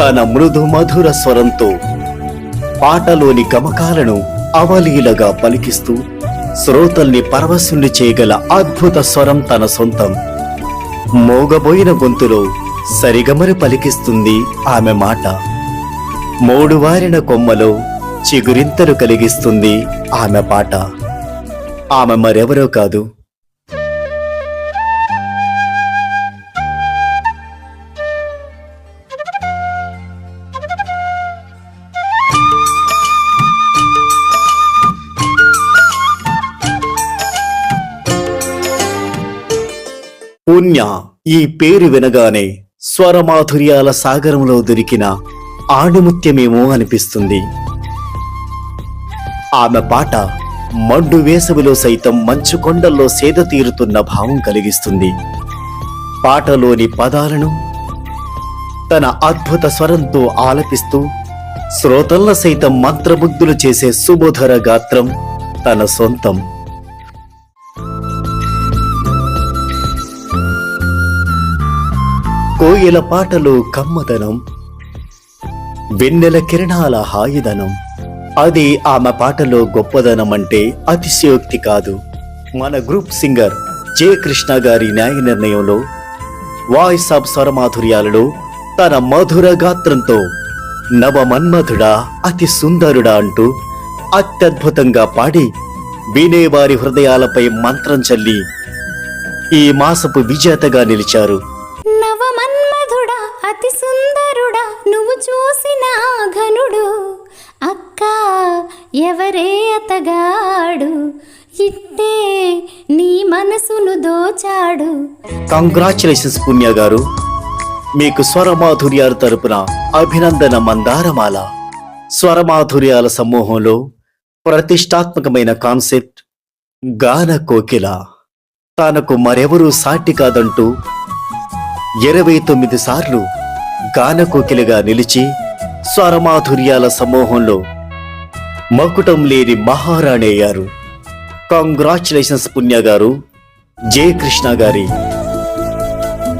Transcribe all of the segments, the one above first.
తన మృదు మధుర స్వరంతో పాటలోని గమకాలను అవలీలగా పలికిస్తూ శ్రోతల్ని పరవశుల్ని చేయగల అద్భుత స్వరం తన సొంతం. మోగబోయిన గొంతులో సరిగమని పలికిస్తుంది ఆమె మాట. మోడువారిన కొమ్మలో చిగురింతలు కలిగిస్తుంది ఆమె పాట. ఆమె మరెవరో కాదు, పుణ్య. ఈ పేరు వినగానే స్వరమాధుర్యాల సాగరంలో దొరికిన ఆణిముత్యమేమో అనిపిస్తుంది. ఆమె పాట మండు వేసవిలో సైతం మంచు కొండల్లో సేద తీరుతున్న భావం కలిగిస్తుంది. పాటలోని పదాలను తన అద్భుత స్వరంతో ఆలపిస్తూ శ్రోతల్ల సైతం మంత్రముగ్ధులు చేసే సుమధుర గాత్రం తన సొంతం. కోయిల పాటలో కమ్మదనం, వెన్నెల కిరణాల హాయిదనం. అది ఆమె పాటలో గొప్పదనం అంటే అతిశయోక్తి కాదు. మన గ్రూప్ సింగర్ జె కృష్ణ గారి న్యాయ నిర్ణయంలో వాయిస్ ఆఫ్ స్వరమాధుర్యాలలో తన మధుర గాత్రంతో నవమన్మధుడా అతి సుందరుడా అంటూ అత్యద్భుతంగా పాడి వినేవారి హృదయాలపై మంత్రం చల్లి ఈ మాసపు విజేతగా నిలిచారు. నవమన్మధుడా అతి సుందరుడా నువ్వు చూసిన ఘనుడు, అక్క ఎవరే అతగాడు, ఇట్టే నీ మనసును దోచాడు. కంగ్రాచులేషన్స్ పుణ్య గారు, మీకు స్వరమాధుర్యాల తరపున అభినందన మందారమాల. స్వరమాధుర్యాల సమూహంలో ప్రతిష్టాత్మకమైన కాన్సెప్ట్ గాన కోకిల. తనకు మరెవరూ సాటి కాదంటూ 29 సార్లు గాన కోకిలగా నిలిచి స్వరమాధుర్యాల సమూహంలో మకుటం లేని మహారాణి అయ్యారు. కంగ్రాచులేషన్స్ పుణ్య గారు. జె కృష్ణ గారి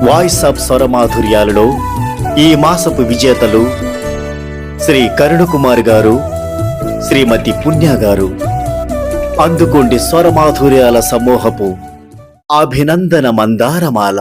వాయిస్ ఆఫ్ స్వరమాధుర్యాలలో ఈ మాసపు విజేతలు శ్రీ కరుణకుమార్ గారు, శ్రీమతి పుణ్య గారు. అందుకోండి స్వరమాధుర్యాల సమూహపు అభినందన మందారమాల.